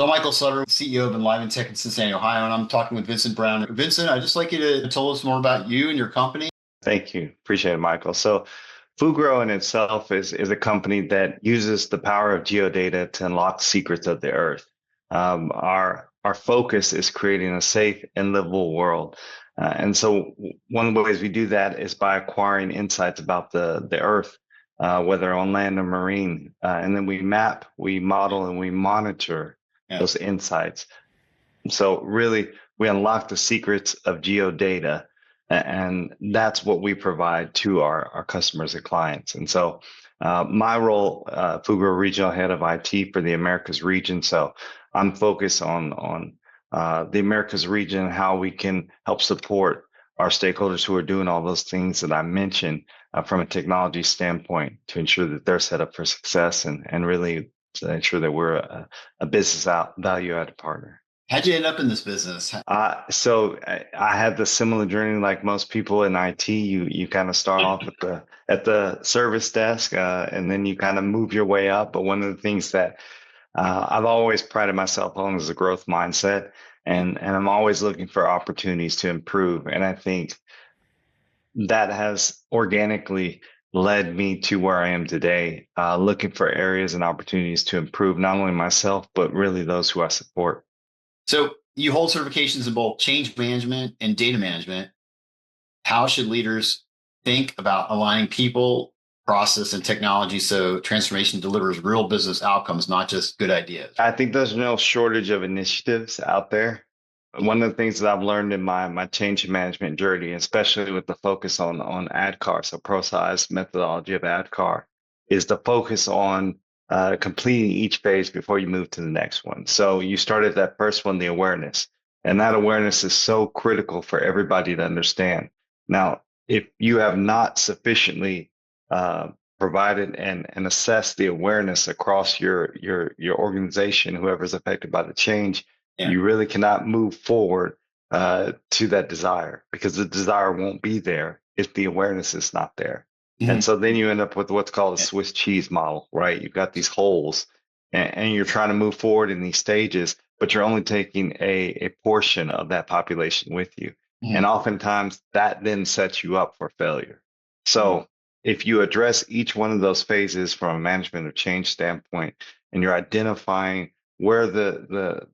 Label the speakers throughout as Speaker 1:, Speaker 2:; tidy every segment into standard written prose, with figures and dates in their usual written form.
Speaker 1: So I'm Michael Sutter, CEO of Enliven Tech in Cincinnati, Ohio, and I'm talking with Vincent Brown. Vincent, I'd just like you to tell us more about you and your company.
Speaker 2: Thank you. Appreciate it, Michael. So Fugro in itself is a company that uses the power of geodata to unlock secrets of the earth. Our focus is creating a safe and livable world. One of the ways we do that is by acquiring insights about the earth, whether on land or marine. And then we map, we model, and we monitor
Speaker 1: Yeah.
Speaker 2: those insights. So really, we unlock the secrets of geodata, and that's what we provide to our customers and clients. My role, Fugro Regional Head of IT for the Americas region. So I'm focused on the Americas region and how we can help support our stakeholders who are doing all those things that I mentioned from a technology standpoint to ensure that they're set up for success and really to ensure that we're a business value added partner.
Speaker 1: How'd you end up in this business?
Speaker 2: I had the similar journey like most people in IT. You kind of start off at the service desk, and then you kind of move your way up. But one of the things that I've always prided myself on is a growth mindset, and I'm always looking for opportunities to improve. And I think that has organically led me to where I am today, looking for areas and opportunities to improve not only myself but really those who I support.
Speaker 1: So you hold certifications in both change management and data management. How should leaders think about aligning people, process, and technology so transformation delivers real business outcomes, not just good ideas?
Speaker 2: I think there's no shortage of initiatives out there. One of the things that I've learned in my change management journey, especially with the focus on ADKAR, so ProSci's methodology of ADKAR, is the focus on completing each phase before you move to the next one. So you started that first one, the awareness, and that awareness is so critical for everybody to understand. Now, if you have not sufficiently provided and assessed the awareness across your organization, whoever's affected by the change,
Speaker 1: Yeah.
Speaker 2: you really cannot move forward to that desire because the desire won't be there if the awareness is not there.
Speaker 1: Mhm.
Speaker 2: And so then you end up with what's called a Swiss cheese model, right? You've got these holes and you're trying to move forward in these stages, but you're only taking a portion of that population with you. And
Speaker 1: Mhm.
Speaker 2: oftentimes that then sets you up for failure.
Speaker 1: Mhm.
Speaker 2: So if you address each one of those phases from a management or change standpoint, and you're identifying where the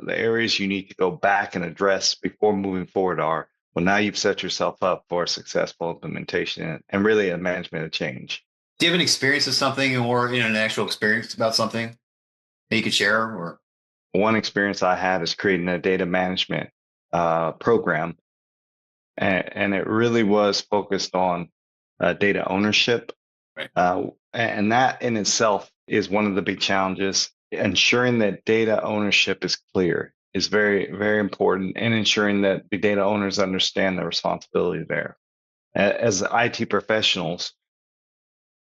Speaker 2: areas you need to go back and address before moving forward are, well, now you've set yourself up for a successful implementation and really a management of change.
Speaker 1: Do you have an experience of something or an actual experience about something that you could share? Or
Speaker 2: One experience I had is creating a data management program, and it really was focused on data ownership.
Speaker 1: right.
Speaker 2: And that in itself is one of the big challenges. Ensuring that data ownership is clear is very, very important, and ensuring that the data owners understand the responsibility there. As IT professionals,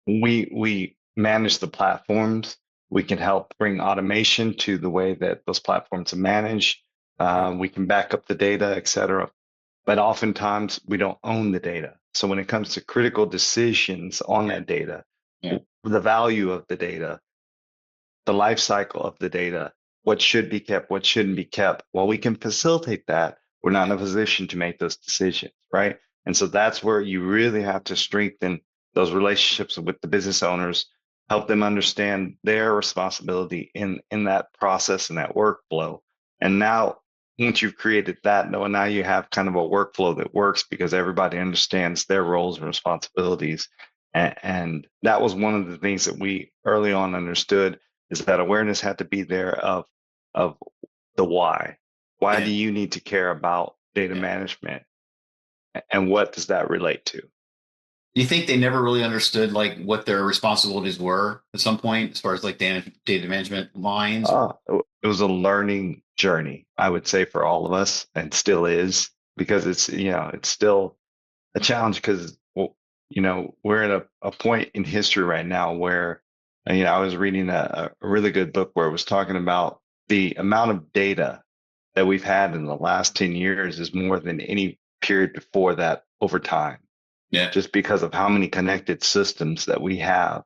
Speaker 2: we manage the platforms. We can help bring automation to the way that those platforms are managed. We can back up the data, et cetera. But oftentimes we don't own the data. So when it comes to critical decisions on that data,
Speaker 1: Yeah.
Speaker 2: the value of the data, the life cycle of the data, what should be kept, what shouldn't be kept, well, we can facilitate that. We're not in a position to make those decisions, right? And so that's where you really have to strengthen those relationships with the business owners, help them understand their responsibility in that process and that workflow. And now, once you've created that, now you have kind of a workflow that works because everybody understands their roles and responsibilities. And that was one of the things that we early on understood is that awareness had to be there of the why. Why
Speaker 1: Yeah.
Speaker 2: do you need to care about data
Speaker 1: Yeah.
Speaker 2: management, and what does that relate to?
Speaker 1: Do you think they never really understood like what their responsibilities were at some point as far as like data management lines? Or
Speaker 2: It was a learning journey, I would say, for all of us, and still is, because it's still a challenge because, well, we're at a point in history right now where, I was reading a really good book where it was talking about the amount of data that we've had in the last 10 years is more than any period before that over time,
Speaker 1: yeah.
Speaker 2: just because of how many connected systems that we have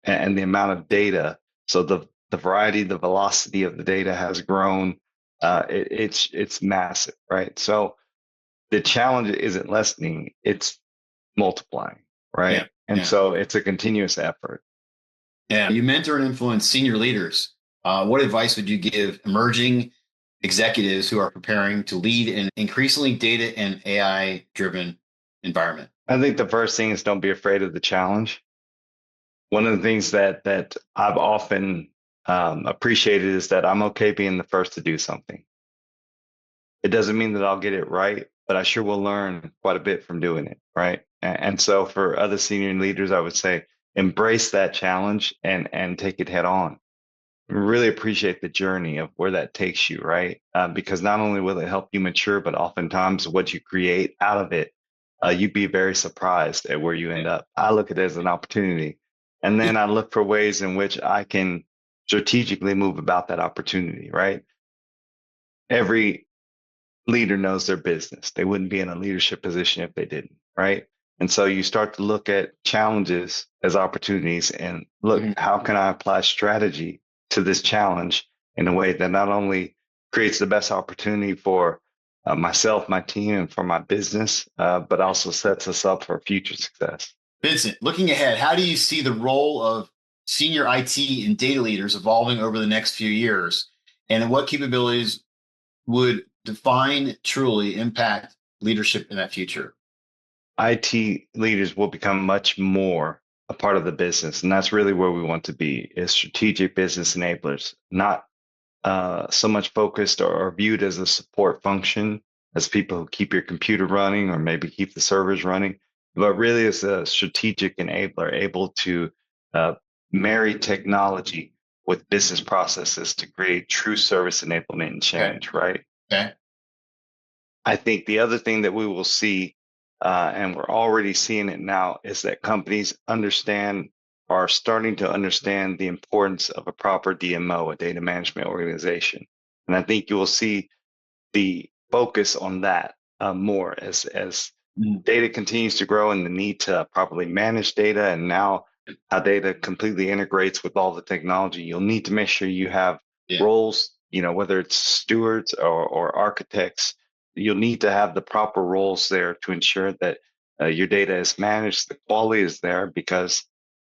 Speaker 2: and the amount of data. So the variety, the velocity of the data has grown. It's massive, right? So the challenge isn't lessening, it's multiplying,
Speaker 1: Yeah.
Speaker 2: right? And
Speaker 1: Yeah.
Speaker 2: so it's a continuous effort.
Speaker 1: Yeah. You mentor and influence senior leaders. What advice would you give emerging executives who are preparing to lead in increasingly data and AI driven environment?
Speaker 2: I think the first thing is don't be afraid of the challenge. One of the things that I've often appreciated is that I'm okay being the first to do something. It doesn't mean that I'll get it right, but I sure will learn quite a bit from doing it, right? And so for other senior leaders, I would say embrace that challenge and take it head on. Really appreciate the journey of where that takes you, right? Because not only will it help you mature, but oftentimes what you create out of it, you'd be very surprised at where you end up. I look at it as an opportunity, and then I look for ways in which I can strategically move about that opportunity, right? Every leader knows their business. They wouldn't be in a leadership position if they didn't, right? And so you start to look at challenges as opportunities and look,
Speaker 1: Mhm.
Speaker 2: how can I apply strategy to this challenge in a way that not only creates the best opportunity for myself, my team, and for my business, but also sets us up for future success.
Speaker 1: Vincent, looking ahead, how do you see the role of senior IT and data leaders evolving over the next few years? And what capabilities would define truly impact leadership in that future?
Speaker 2: IT leaders will become much more a part of the business, and that's really where we want to be: is strategic business enablers, not so much focused or viewed as a support function, as people who keep your computer running or maybe keep the servers running, but really as a strategic enabler, able to uh, marry technology with business processes to create true service enablement and
Speaker 1: Okay.
Speaker 2: change, right?
Speaker 1: Okay.
Speaker 2: I think the other thing that we will see, and we're already seeing it now, is that companies are starting to understand the importance of a proper DMO, a data management organization. And I think you will see the focus on that more as
Speaker 1: Mm.
Speaker 2: data continues to grow and the need to properly manage data, and now how data completely integrates with all the technology. You'll need to make sure you have
Speaker 1: Yeah.
Speaker 2: roles, whether it's stewards or architects. You'll need to have the proper roles there to ensure that your data is managed, the quality is there, because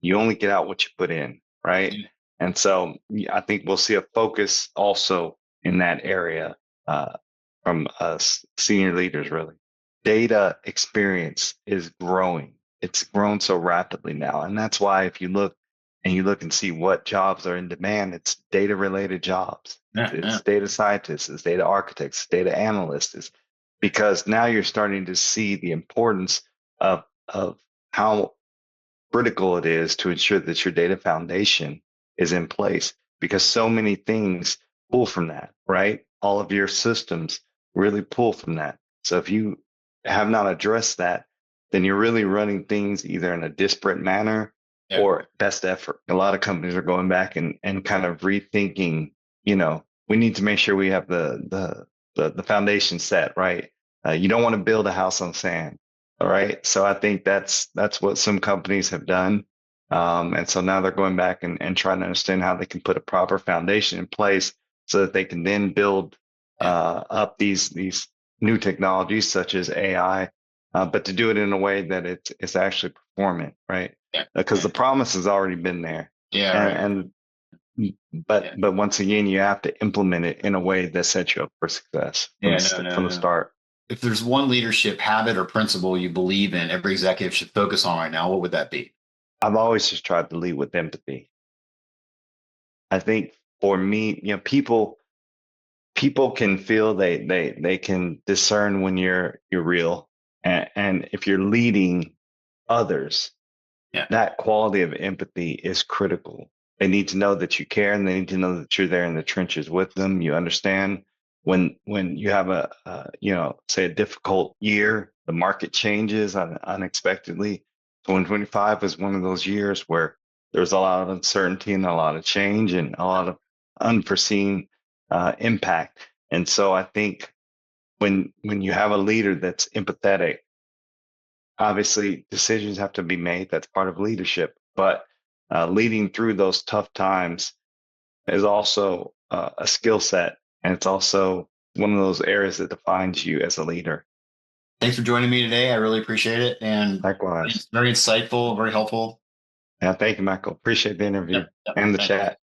Speaker 2: you only get out what you put in, right?
Speaker 1: Yeah.
Speaker 2: And so I think we'll see a focus also in that area uh, from us senior leaders, really. Data experience is growing. It's grown so rapidly now. And that's why if you look and see what jobs are in demand, it's data related jobs.
Speaker 1: Yeah. Yeah.
Speaker 2: It's data scientists, it's data architects, data analysts, because now you're starting to see the importance of how critical it is to ensure that your data foundation is in place, because so many things pull from that, right? All of your systems really pull from that. So if you have not addressed that, then you're really running things either in a disparate manner
Speaker 1: Yeah.
Speaker 2: or best effort. A lot of companies are going back and kind of rethinking, we need to make sure we have the foundation set, right? You don't want to build a house on sand. All right. So I think that's what some companies have done. And so now they're going back and trying to understand how they can put a proper foundation in place so that they can then build
Speaker 1: Yeah.
Speaker 2: up these new technologies such as AI, but to do it in a way that it's actually performant, right?
Speaker 1: Yeah.
Speaker 2: Because the promise has already been there.
Speaker 1: Yeah. Right.
Speaker 2: And but
Speaker 1: Yeah.
Speaker 2: but once again, you have to implement it in a way that sets you up for success from
Speaker 1: Yeah. No, no,
Speaker 2: from the
Speaker 1: no.
Speaker 2: start.
Speaker 1: If there's one leadership habit or principle you believe in, every executive should focus on right now, what would that be?
Speaker 2: I've always just tried to lead with empathy. I think for me, people can feel they can discern when you're real, and if you're leading others,
Speaker 1: Yeah.
Speaker 2: that quality of empathy is critical. They need to know that you care, and they need to know that you're there in the trenches with them. You understand when you have say a difficult year, the market changes unexpectedly. 2025 was one of those years where there's a lot of uncertainty and a lot of change and a lot of unforeseen impact. And so I think when you have a leader that's empathetic, obviously decisions have to be made. That's part of leadership. But leading through those tough times, is also a skill set, and it's also one of those areas that defines you as a leader.
Speaker 1: Thanks for joining me today. I really appreciate it. And
Speaker 2: Likewise.
Speaker 1: it's very insightful, very helpful.
Speaker 2: Yeah, thank you, Michael. Appreciate the interview
Speaker 1: Yep. Yep.
Speaker 2: and the
Speaker 1: Thanks.
Speaker 2: chat.